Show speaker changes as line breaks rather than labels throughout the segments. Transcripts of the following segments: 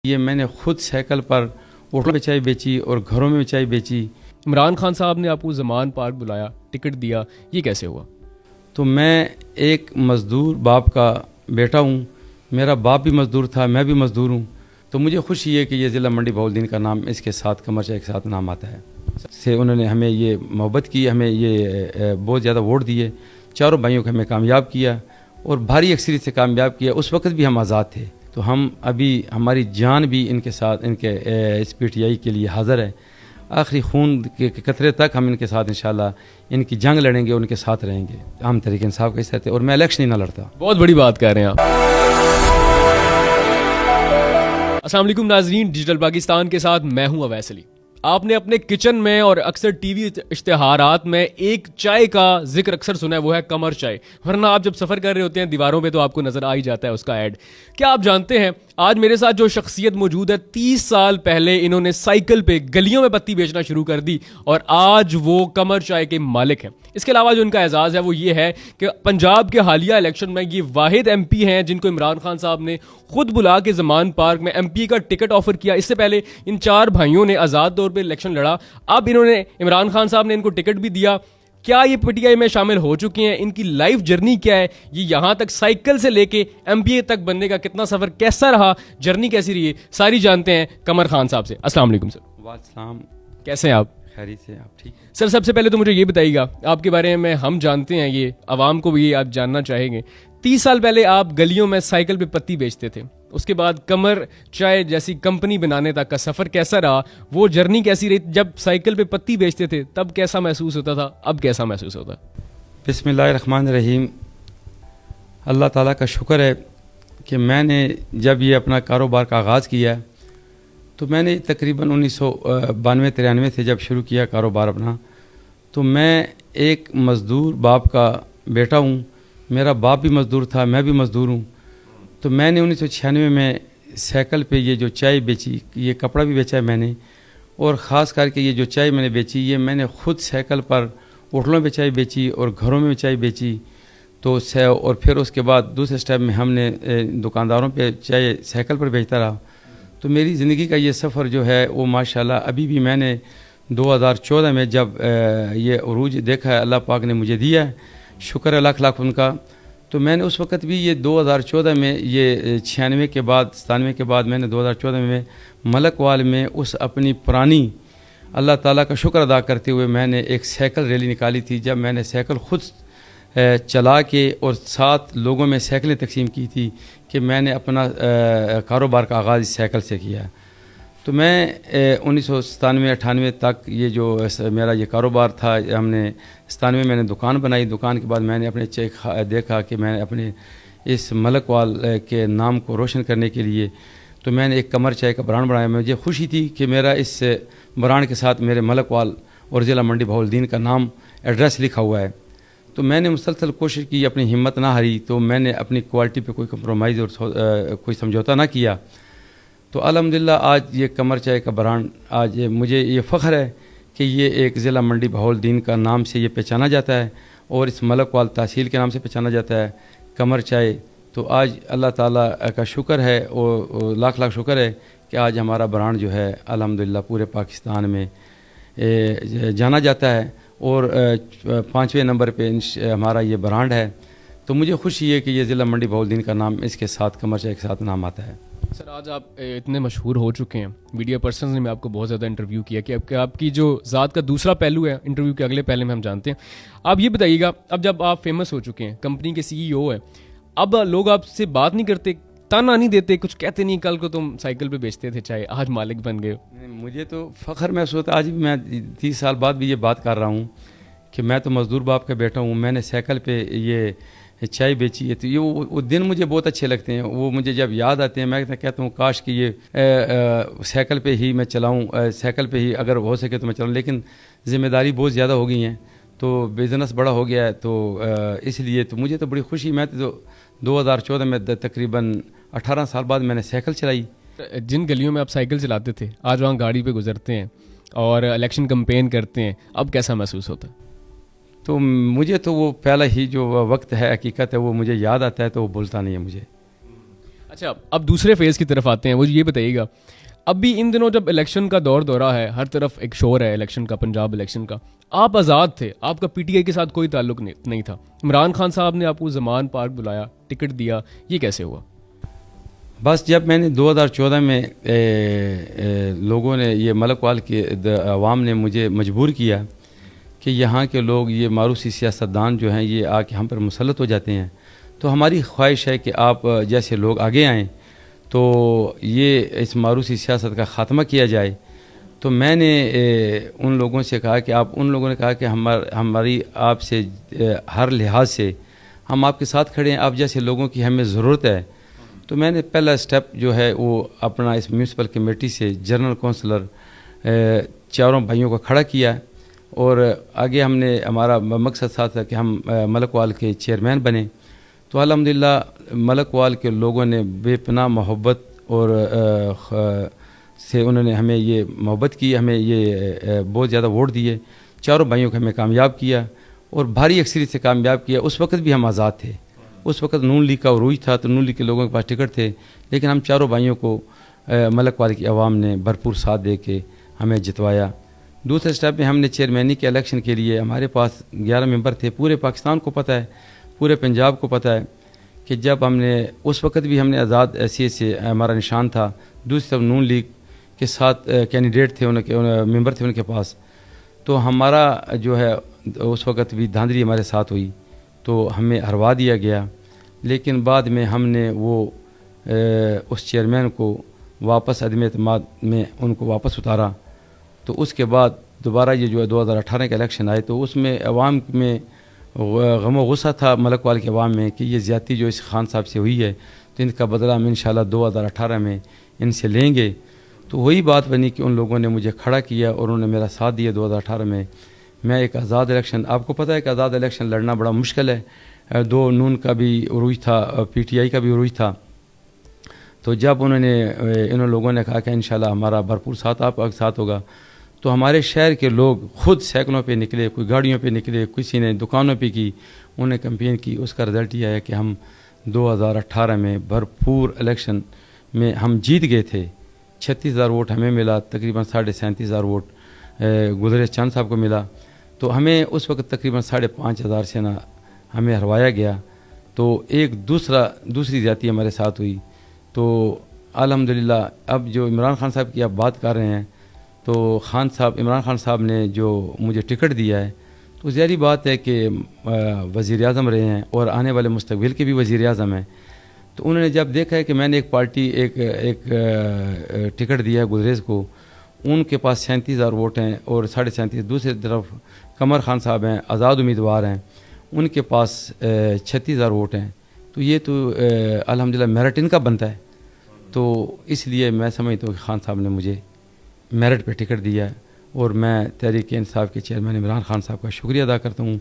یہ میں نے خود سائیکل پر ہوٹلوں میں چائے بیچی اور گھروں میں چائے بیچی۔
عمران خان صاحب نے آپ کو زمان پارک بلایا، ٹکٹ دیا، یہ کیسے ہوا؟
تو میں ایک مزدور باپ کا بیٹا ہوں، میرا باپ بھی مزدور تھا، میں بھی مزدور ہوں، تو مجھے خوشی ہے کہ یہ ضلع منڈی بہاؤالدین کا نام اس کے ساتھ قمر چائے کے ساتھ نام آتا ہے۔ سے انہوں نے ہمیں یہ محبت کی، ہمیں یہ بہت زیادہ ووٹ دیے، چاروں بھائیوں کو ہمیں کامیاب کیا اور بھاری اکثریت سے کامیاب کیا۔ اس وقت بھی ہم آزاد تھے، تو ہم ابھی ہماری جان بھی ان کے ساتھ، ان کے اس پی ٹی آئی کے لیے حاضر ہے۔ آخری خون کے قطرے تک ہم ان کے ساتھ انشاءاللہ ان کی جنگ لڑیں گے، ان کے ساتھ رہیں گے عام طریقے انصاف کے ساتھ، اور میں الیکشن ہی نہ لڑتا۔
بہت بڑی بات کہہ رہے ہیں آپ۔ السلام علیکم ناظرین، ڈیجیٹل پاکستان کے ساتھ میں ہوں اویس علی۔ آپ نے اپنے کچن میں اور اکثر ٹی وی اشتہارات میں ایک چائے کا ذکر اکثر سنا ہے، وہ ہے قمر چائے، ورنہ آپ جب سفر کر رہے ہوتے ہیں دیواروں پہ تو آپ کو نظر آ ہی جاتا ہے اس کا ایڈ۔ کیا آپ جانتے ہیں آج میرے ساتھ جو شخصیت موجود ہے، 30 سال پہلے انہوں نے سائیکل پہ گلیوں میں پتی بیچنا شروع کر دی اور آج وہ قمر چائے کے مالک ہیں۔ اس کے علاوہ جو ان کا اعزاز ہے وہ یہ ہے کہ پنجاب کے حالیہ الیکشن میں یہ واحد ایم پی ہیں جن کو عمران خان صاحب نے خود بلا کے زمان پارک میں ایم پی کا ٹکٹ آفر کیا۔ اس سے پہلے ان 4 بھائیوں نے آزاد طور پہ الیکشن لڑا، اب انہوں نے عمران خان صاحب نے ان کو ٹکٹ بھی دیا۔ کیا یہ پی ٹی آئی میں شامل ہو چکے ہیں؟ ان کی لائف جرنی کیا ہے؟ یہ یہاں تک سائیکل سے لے کے ایم پی اے تک بننے کا کتنا سفر کیسا رہا، جرنی کیسی رہی ہے، ساری جانتے ہیں قمر خان صاحب سے۔ السلام علیکم سر۔
وعلیکم،
کیسے ہیں آپ؟
خیریت سے، آپ ٹھیک؟
سر سب سے پہلے تو مجھے یہ بتائیے گا، آپ کے بارے میں ہم جانتے ہیں، یہ عوام کو بھی یہ آپ جاننا چاہیں گے، 30 سال پہلے آپ گلیوں میں سائیکل پہ پتی بیچتے تھے، اس کے بعد قمر چائے جیسی کمپنی بنانے تک کا سفر کیسا رہا، وہ جرنی کیسی رہی؟ جب سائیکل پہ پتی بیچتے تھے تب کیسا محسوس ہوتا تھا، اب کیسا محسوس ہوتا ہے؟
بسم اللہ الرحمن الرحیم۔ اللہ تعالیٰ کا شکر ہے کہ میں نے جب یہ اپنا کاروبار کا آغاز کیا تو میں نے تقریباً 1992-93 سے جب شروع کیا کاروبار اپنا، تو میں ایک مزدور باپ کا بیٹا ہوں، میرا باپ بھی مزدور تھا، میں بھی مزدور ہوں، تو میں نے 1996 میں سائیکل پہ یہ جو چائے بیچی، یہ کپڑا بھی بیچا ہے میں نے، اور خاص کر کے یہ جو چائے میں نے بیچی یہ میں نے خود سائیکل پر ہوٹلوں پہ چائے بیچی اور گھروں میں چائے بیچی، تو اور پھر اس کے بعد دوسرے سٹیپ میں ہم نے دکانداروں پہ چائے سائیکل پر بیچتا رہا۔ تو میری زندگی کا یہ سفر جو ہے وہ ماشاءاللہ ابھی بھی میں نے 2014 میں جب یہ عروج دیکھا ہے، اللہ پاک نے مجھے دیا ہے، شکر ہے لاکھ لاکھ ان کا۔ تو میں نے اس وقت بھی یہ 2014 میں یہ 96 کے بعد 97 کے بعد میں نے 2014 میں ملک وال میں اس اپنی پرانی اللہ تعالیٰ کا شکر ادا کرتے ہوئے میں نے ایک سائیکل ریلی نکالی تھی، جب میں نے سائیکل خود چلا کے اور 7 لوگوں میں سائیکلیں تقسیم کی تھی کہ میں نے اپنا کاروبار کا آغاز اس سائیکل سے کیا۔ تو میں 1997-98 تک یہ جو میرا یہ کاروبار تھا، ہم نے 97 میں نے دکان بنائی، دکان کے بعد میں نے اپنے دیکھا کہ میں نے اپنے اس ملک وال کے نام کو روشن کرنے کے لیے تو میں نے ایک قمر چائے کا برانڈ بنایا۔ مجھے خوشی تھی کہ میرا اس برانڈ کے ساتھ میرے ملک وال اور ضلع منڈی بہاؤالدین کا نام ایڈریس لکھا ہوا ہے۔ تو میں نے مسلسل کوشش کی، اپنی ہمت نہ ہاری، تو میں نے اپنی کوالٹی پہ کوئی کمپرومائز اور کوئی سمجھوتا نہ کیا۔ تو الحمدللہ آج یہ قمر چائے کا برانڈ، آج مجھے یہ فخر ہے کہ یہ ایک ضلع منڈی بہاؤالدین کا نام سے یہ پہچانا جاتا ہے اور اس ملک وال تحصیل کے نام سے پہچانا جاتا ہے قمر چائے۔ تو آج اللہ تعالیٰ کا شکر ہے اور لاکھ لاکھ شکر ہے کہ آج ہمارا برانڈ جو ہے الحمدللہ پورے پاکستان میں جانا جاتا ہے اور 5ویں نمبر پہ ہمارا یہ برانڈ ہے۔ تو مجھے خوشی ہے کہ یہ ضلع منڈی بہاؤالدین کا نام اس کے ساتھ قمر چائے کے ساتھ نام آتا ہے۔
سر آج آپ اتنے مشہور ہو چکے ہیں، میڈیا پرسنز نے آپ کو بہت زیادہ انٹرویو کیا کہ آپ کی جو ذات کا دوسرا پہلو ہے انٹرویو کے اگلے پہلے میں ہم جانتے ہیں۔ آپ یہ بتائیے گا، اب جب آپ فیمس ہو چکے ہیں، کمپنی کے سی ای او ہیں، اب لوگ آپ سے بات نہیں کرتے، تانا نہیں دیتے، کچھ کہتے نہیں کل کو تم سائیکل پہ بیچتے تھے چاہے آج مالک بن گئے ہو؟
مجھے تو فخر محسوس ہوتا ہے، آج بھی میں 30 سال بعد بھی یہ بات کر رہا ہوں کہ میں تو مزدور باپ کا بیٹا ہوں، میں نے سائیکل پہ یہ چائے بیچی ہے۔ تو یہ وہ دن مجھے بہت اچھے لگتے ہیں، وہ مجھے جب یاد آتے ہیں میں کہتا ہوں کاش کہ یہ سائیکل پہ ہی میں چلاؤں، سائیکل پہ ہی اگر ہو سکے تو میں چلاؤں، لیکن ذمہ داری بہت زیادہ ہو گئی ہیں، تو بزنس بڑا ہو گیا ہے، تو اس لیے تو مجھے تو بڑی خوشی، میں تو 2014 میں تقریباً 18 سال بعد میں نے سائیکل چلائی۔
جن گلیوں میں آپ سائیکل چلاتے تھے آج وہاں گاڑی پہ گزرتے ہیں اور الیکشن کمپین کرتے ہیں، اب کیسا محسوس ہوتا ہے؟
تو مجھے تو وہ پہلا ہی جو وقت ہے، حقیقت ہے، وہ مجھے یاد آتا ہے، تو وہ بھولتا نہیں ہے مجھے۔
اچھا اب دوسرے فیز کی طرف آتے ہیں. وہ یہ بتائیے گا اب بھی ان دنوں جب الیکشن کا دور دورہ ہے, ہر طرف ایک شور ہے الیکشن کا, پنجاب الیکشن کا, آپ آزاد تھے, آپ کا پی ٹی آئی کے ساتھ کوئی تعلق نہیں تھا, عمران خان صاحب نے آپ کو زمان پارک بلایا, ٹکٹ دیا, یہ کیسے ہوا؟
بس جب میں نے 2014 میں لوگوں نے یہ ملک وال کے عوام نے مجھے مجبور کیا کہ یہاں کے لوگ یہ معروسی سیاستدان جو ہیں یہ آ کے ہم پر مسلط ہو جاتے ہیں, تو ہماری خواہش ہے کہ آپ جیسے لوگ آگے آئیں تو یہ اس معروسی سیاست کا خاتمہ کیا جائے. تو میں نے ان لوگوں سے کہا کہ ان لوگوں نے کہا کہ ہماری آپ سے ہر لحاظ سے ہم آپ کے ساتھ کھڑے ہیں, آپ جیسے لوگوں کی ہمیں ضرورت ہے. تو میں نے پہلا سٹیپ جو ہے وہ اپنا اس میونسپل کمیٹی سے جنرل کونسلر چاروں بھائیوں کو کھڑا کیا, اور آگے ہم نے ہمارا مقصد تھا کہ ہم ملک وال کے چیئرمین بنیں. تو الحمدللہ ملک وال کے لوگوں نے بے پناہ محبت اور سے انہوں نے ہمیں یہ محبت کی, ہمیں یہ بہت زیادہ ووٹ دیے, چاروں بھائیوں کو ہمیں کامیاب کیا اور بھاری اکثریت سے کامیاب کیا. اس وقت بھی ہم آزاد تھے, اس وقت نون لیگ کا عروج تھا, تو نون لیگ کے لوگوں کے پاس ٹکٹ تھے, لیکن ہم چاروں بھائیوں کو ملک وال کی عوام نے بھرپور ساتھ دے کے ہمیں جتوایا. دوسرے سٹیپ میں ہم نے چیئرمینی کے الیکشن کے لیے ہمارے پاس 11 ممبر تھے. پورے پاکستان کو پتہ ہے, پورے پنجاب کو پتہ ہے کہ جب ہم نے اس وقت بھی ہم نے آزاد حیثیت سے ہمارا نشان تھا, دوسری طرف نون لیگ کے ساتھ کینڈیڈیٹ تھے, ان کے ممبر تھے ان کے پاس, تو ہمارا جو ہے اس وقت بھی دھاندلی ہمارے ساتھ ہوئی تو ہمیں ہروا دیا گیا. لیکن بعد میں ہم نے وہ اس چیئرمین کو واپس عدم اعتماد میں ان کو واپس اتارا. تو اس کے بعد دوبارہ یہ جو ہے 2018 کے الیکشن آئے, تو اس میں عوام میں غم و غصہ تھا ملک وال کے عوام میں کہ یہ زیادتی جو اس خان صاحب سے ہوئی ہے تو ان کا بدلہ ہم انشاءاللہ 2018 میں ان سے لیں گے. تو وہی بات بنی کہ ان لوگوں نے مجھے کھڑا کیا اور انہوں نے میرا ساتھ دیا 2018 میں. میں ایک آزاد الیکشن, آپ کو پتہ ہے کہ آزاد الیکشن لڑنا بڑا مشکل ہے, 2 نون کا بھی عروج تھا, پی ٹی آئی کا بھی عروج تھا. تو جب ان لوگوں نے کہا کہ انشاءاللہ ہمارا بھرپور ساتھ آپ کا ساتھ ہوگا, تو ہمارے شہر کے لوگ خود سائیکلوں پہ نکلے, کوئی گاڑیوں پہ نکلے, کسی نے دکانوں پہ کی, انہوں نے کمپین کی. اس کا رزلٹ یہ ہے کہ ہم 2018 میں بھرپور الیکشن میں ہم جیت گئے تھے. 36,000 ووٹ ہمیں ملا, تقریباً 37,500 ووٹ گلریز چاند صاحب کو ملا. تو ہمیں اس وقت تقریباً 5,500 سے نا ہمیں ہروایا گیا. تو ایک دوسری زیادتی ہمارے ساتھ ہوئی. تو الحمدللہ اب جو عمران خان صاحب کی آپ بات کر رہے ہیں, تو عمران خان صاحب نے جو مجھے ٹکٹ دیا ہے, تو ظاہری بات ہے کہ وزیر اعظم رہے ہیں اور آنے والے مستقبل کے بھی وزیر اعظم ہیں. تو انہوں نے جب دیکھا ہے کہ میں نے ایک ٹکٹ دیا ہے گلریز کو, ان کے پاس 37,000 ووٹ ہیں اور 37.5, دوسری طرف قمر خان صاحب ہیں, آزاد امیدوار ہیں, ان کے پاس 36,000 ووٹ ہیں. تو یہ تو الحمدللہ میرٹ ان کا بنتا ہے. تو اس لیے میں سمجھتا ہوں کہ خان صاحب نے مجھے میرٹ پہ ٹکٹ دیا ہے, اور میں تحریک انصاف کے چیئرمین عمران خان صاحب کا شکریہ ادا کرتا ہوں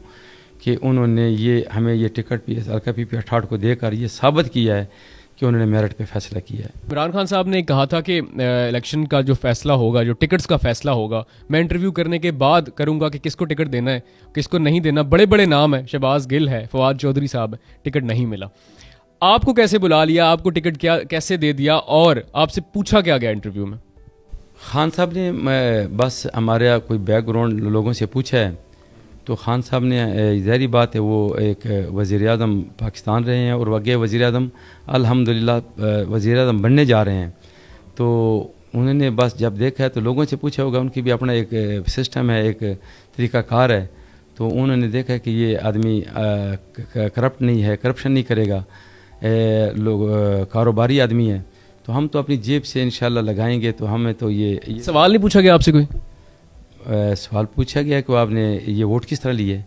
کہ انہوں نے ہمیں یہ ٹکٹ پی ایس آر کا PPI 68 کو دے کر یہ ثابت کیا ہے کہ انہوں نے میرٹ پہ فیصلہ کیا ہے.
عمران خان صاحب نے کہا تھا کہ الیکشن کا جو فیصلہ ہوگا, جو ٹکٹس کا فیصلہ ہوگا, میں انٹرویو کرنے کے بعد کروں گا کہ کس کو ٹکٹ دینا ہے کس کو نہیں دینا. بڑے بڑے نام ہیں, شہباز گل ہے, فواد چودھری صاحب, ٹکٹ نہیں ملا. آپ کو کیسے بلا لیا, آپ کو ٹکٹ کیسے دے دیا, اور آپ سے پوچھا کیا گیا انٹرویو میں؟
خان صاحب نے بس ہمارا کوئی بیک گراؤنڈ لوگوں سے پوچھا ہے. تو خان صاحب نے ظاہری بات ہے وہ ایک وزیر اعظم پاکستان رہے ہیں, اور وگے وزیر اعظم الحمدللہ وزیر اعظم بننے جا رہے ہیں. تو انہوں نے بس جب دیکھا ہے تو لوگوں سے پوچھا ہوگا, ان کی بھی اپنا ایک سسٹم ہے, ایک طریقہ کار ہے. تو انہوں نے دیکھا کہ یہ آدمی کرپٹ نہیں ہے, کرپشن نہیں کرے گا, لوگ کاروباری آدمی ہے, تو ہم تو اپنی جیب سے انشاءاللہ لگائیں گے. تو ہمیں تو یہ
سوال نہیں پوچھا گیا آپ سے کوئی؟
سوال پوچھا گیا کہ آپ نے یہ ووٹ کس طرح لیے.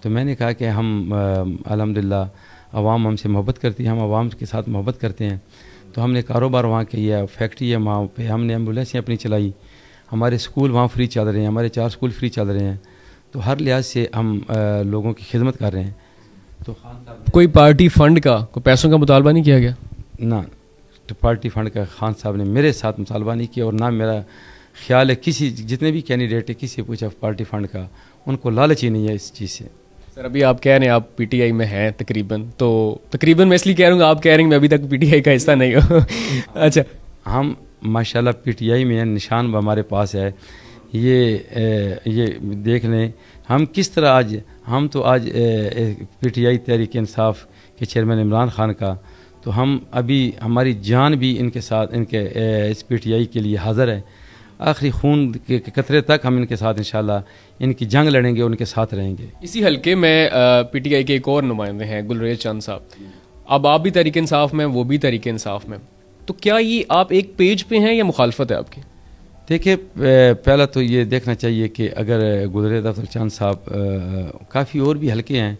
تو میں نے کہا کہ ہم الحمدللہ عوام ہم سے محبت کرتی ہے, ہم عوام کے ساتھ محبت کرتے ہیں. تو ہم نے کاروبار وہاں کیا, فیکٹری ہے وہاں پہ, ہم نے ایمبولینسیں اپنی چلائی, ہمارے اسکول وہاں فری چل رہے ہیں, ہمارے 4 اسکول فری چل رہے ہیں. تو ہر لحاظ سے ہم لوگوں کی خدمت کر رہے ہیں. تو
کوئی پارٹی فنڈ کا, کوئی پیسوں کا مطالبہ نہیں کیا گیا؟
نہ, پارٹی فنڈ کا خان صاحب نے میرے ساتھ مطالبہ نہیں کیا, اور نہ میرا خیال ہے جتنے بھی کینڈیڈیٹ ہے کسی پوچھا پارٹی فنڈ کا, ان کو لالچ ہی نہیں ہے اس چیز سے.
سر ابھی آپ کہہ رہے ہیں آپ پی ٹی آئی میں ہیں تقریباً میں اس لیے کہہ رہا ہوں آپ کہہ رہے ہیں میں ابھی تک پی ٹی آئی کا حصہ نہیں ہوں. اچھا
ہم ماشاءاللہ پی ٹی آئی میں ہیں, نشان ہمارے پاس ہے. یہ دیکھ لیں ہم کس طرح ہم تو آج P T I Tehreek Insaf کے چیئرمین عمران خان کا, تو ہم ابھی ہماری جان بھی ان کے ساتھ ان کے اس پی ٹی آئی کے لیے حاضر ہے. آخری خون کے قطرے تک ہم ان کے ساتھ انشاءاللہ ان کی جنگ لڑیں گے, ان کے ساتھ رہیں گے.
اسی حلقے میں پی ٹی آئی کے ایک اور نمائندے ہیں گلریز چاند صاحب. اب آپ بھی تحریک انصاف میں, وہ بھی تحریک انصاف میں, تو کیا یہ آپ ایک پیج پہ ہیں یا مخالفت ہے آپ کی؟
دیکھیے پہلا تو یہ دیکھنا چاہیے کہ اگر گلریز افضل چاند صاحب, کافی اور بھی حلقے ہیں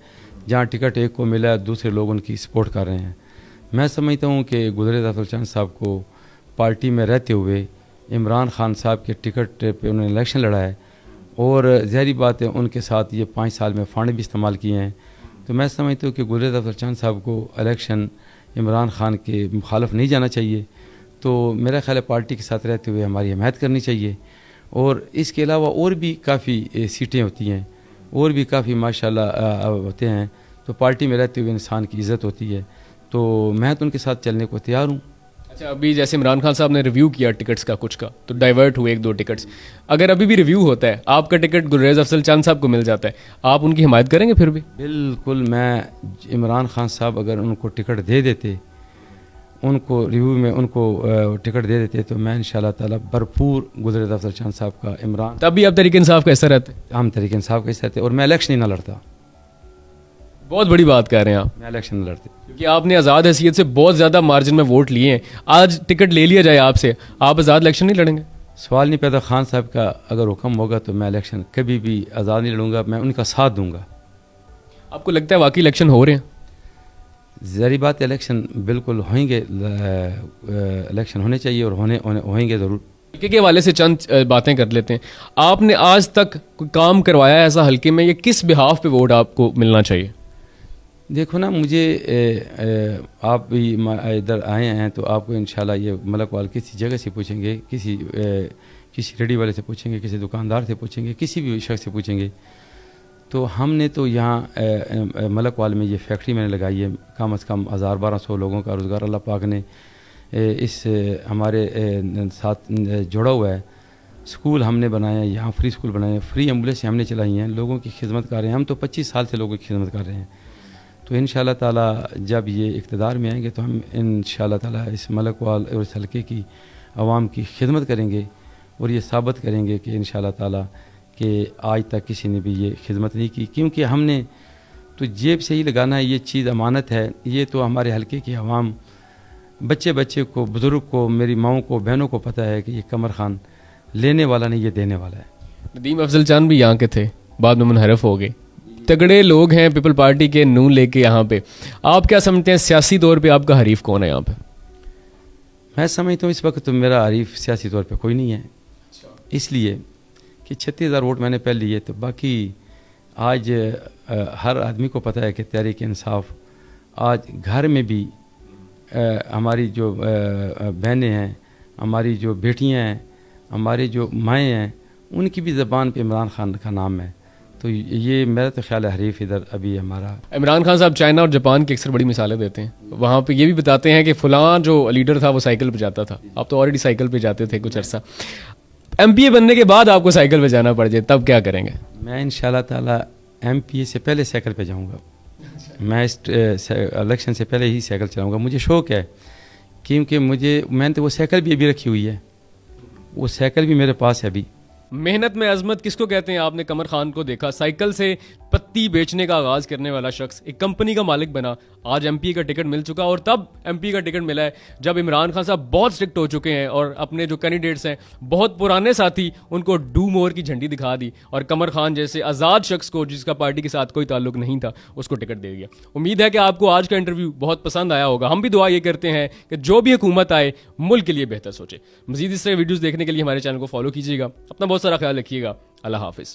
جہاں ٹکٹ ایک کو ملا, دوسرے لوگ ان کی سپورٹ کر رہے ہیں. میں سمجھتا ہوں کہ گلریز افضل چاند صاحب کو پارٹی میں رہتے ہوئے عمران خان صاحب کے ٹکٹ پہ انہوں نے الیکشن لڑا ہے, اور ظاہری بات ہے ان کے ساتھ یہ 5 سال میں فنڈ بھی استعمال کیے ہیں. تو میں سمجھتا ہوں کہ گلریز افضل چاند صاحب کو الیکشن عمران خان کے مخالف نہیں جانا چاہیے. تو میرا خیال ہے پارٹی کے ساتھ رہتے ہوئے ہماری حمایت کرنی چاہیے. اور اس کے علاوہ اور بھی کافی سیٹیں ہوتی ہیں, اور بھی کافی ماشاءاللہ ہوتے ہیں, تو پارٹی میں رہتے ہوئے انسان کی عزت ہوتی ہے. تو میں تو ان کے ساتھ چلنے کو تیار ہوں.
اچھا ابھی جیسے عمران خان صاحب نے ریویو کیا ٹکٹس کا کچھ کا, تو ڈائیورٹ ہوئے 1-2 ٹکٹس. اگر ابھی بھی ریویو ہوتا ہے, آپ کا ٹکٹ گلریز افضل چاند صاحب کو مل جاتا ہے, آپ ان کی حمایت کریں گے پھر بھی؟
بالکل, میں عمران خان صاحب اگر ان کو ٹکٹ دے دیتے, ان کو ریویو میں ان کو ٹکٹ دے دیتے, تو میں انشاءاللہ تعالی بھرپور گلریز افضل چاند صاحب کا عمران
تب بھی آپ تحریک انصاف کا حصہ رہتے؟
ہم تحریک انصاف کا حصہ رہتے, اور میں الیکشن ہی نہ لڑتا.
بہت بڑی بات کہہ رہے ہیں آپ,
میں الیکشن نہ لڑتے,
کیونکہ آپ نے آزاد حیثیت سے بہت زیادہ مارجن میں ووٹ لیے ہیں. آج ٹکٹ لے لیا جائے آپ سے, آپ آزاد الیکشن نہیں لڑیں گے؟
سوال نہیں پیدا. خان صاحب کا اگر حکم ہوگا تو میں الیکشن کبھی بھی آزاد نہیں لڑوں گا, میں ان کا ساتھ دوں گا.
آپ کو لگتا ہے واقعی الیکشن ہو رہے ہیں؟
ظاہری بات ہے الیکشن بالکل ہوئیں گے, الیکشن ہونے چاہیے اور ہوئیں گے ضرور.
حلقے کے حوالے سے چند باتیں کر لیتے ہیں. آپ نے آج تک کوئی کام کروایا ہے ایسا حلقے میں, یا کس بحاف پہ ووٹ آپ کو ملنا چاہیے؟
دیکھو نا, مجھے آپ بھی ادھر آئے ہیں تو آپ کو انشاءاللہ یہ ملک وال کسی جگہ سے پوچھیں گے, کسی ریڈی والے سے پوچھیں گے, کسی دکاندار سے پوچھیں گے, کسی بھی شخص سے پوچھیں گے. تو ہم نے تو یہاں ملک وال میں یہ فیکٹری میں نے لگائی ہے, کم از کم 1200 لوگوں کا روزگار اللہ پاک نے اس ہمارے ساتھ جوڑا ہوا ہے. اسکول ہم نے بنائے ہیں, یہاں فری اسکول بنائے ہیں, فری ایمبولینس ہم نے چلائی ہیں, لوگوں کی خدمت کر رہے ہیں. ہم تو 25 سال سے لوگوں کی خدمت کر رہے ہیں. تو انشاءاللہ تعالی جب یہ اقتدار میں آئیں گے تو ہم انشاءاللہ تعالی اس ملک وال اور اس حلقے کی عوام کی خدمت کریں گے, اور یہ ثابت کریں گے کہ انشاءاللہ تعالی کہ آج تک کسی نے بھی یہ خدمت نہیں کی, کیونکہ ہم نے تو جیب سے ہی لگانا ہے. یہ چیز امانت ہے. یہ تو ہمارے حلقے کی عوام, بچے کو, بزرگ کو, میری ماؤں کو, بہنوں کو پتہ ہے کہ یہ قمر خان لینے والا نہیں, یہ دینے والا ہے.
ندیم افضل چاند بھی یہاں کے تھے, بعد میں منحرف ہو گئے. تگڑے لوگ ہیں پیپل پارٹی کے, نون لے کے یہاں پہ. آپ کیا سمجھتے ہیں سیاسی طور پہ آپ کا حریف کون ہے یہاں پہ؟
میں سمجھتا ہوں اس وقت تو میرا حریف سیاسی طور پہ کوئی نہیں ہے, اس لیے کہ 36,000 ووٹ میں نے پہلے لیے. تو باقی آج ہر آدمی کو پتہ ہے کہ تحریک انصاف آج گھر میں بھی ہماری جو بہنیں ہیں, ہماری جو بیٹیاں ہیں, ہماری جو مائیں ہیں, ان کی بھی زبان پہ عمران خان کا نام ہے. تو یہ میرا تو خیال ہے حریف ادھر ابھی ہمارا.
عمران خان صاحب چائنا اور جاپان کی اکثر بڑی مثالیں دیتے ہیں, وہاں پہ یہ بھی بتاتے ہیں کہ فلاں جو لیڈر تھا وہ سائیکل پہ جاتا تھا. آپ تو آلریڈی سائیکل پہ جاتے تھے کچھ عرصہ, ایم پی اے بننے کے بعد آپ کو سائیکل پہ جانا پڑ جائے تب کیا کریں گے؟
میں انشاءاللہ تعالی ایم پی اے سے پہلے سائیکل پہ جاؤں گا. میں اس الیکشن سے پہلے ہی سائیکل چلاؤں گا. مجھے شوق ہے, کیونکہ میں نے تو وہ سائیکل بھی ابھی رکھی ہوئی ہے, وہ سائیکل بھی میرے پاس ہے ابھی.
محنت میں عظمت کس کو کہتے ہیں؟ آپ نے قمر خان کو دیکھا, سائیکل سے پتی بیچنے کا آغاز کرنے والا شخص ایک کمپنی کا مالک بنا, آج ایم پی کا ٹکٹ مل چکا. اور تب ایم پی کا ٹکٹ ملا ہے جب عمران خان صاحب بہت اسٹرکٹ ہو چکے ہیں, اور اپنے جو کینڈیڈیٹس ہیں بہت پرانے ساتھی ان کو ڈو مور کی جھنڈی دکھا دی, اور قمر خان جیسے آزاد شخص کو جس کا پارٹی کے ساتھ کوئی تعلق نہیں تھا اس کو ٹکٹ دے دیا. امید ہے کہ آپ کو آج کا انٹرویو بہت پسند آیا ہوگا. ہم بھی دعا یہ کرتے ہیں کہ جو بھی حکومت آئے ملک کے لیے بہتر سوچے. مزید اس طرح ویڈیوز دیکھنے کے لیے ہمارے چینل کو فالو کیجیے گا. اپنا بہت سارا خیال رکھیے گا. اللہ حافظ.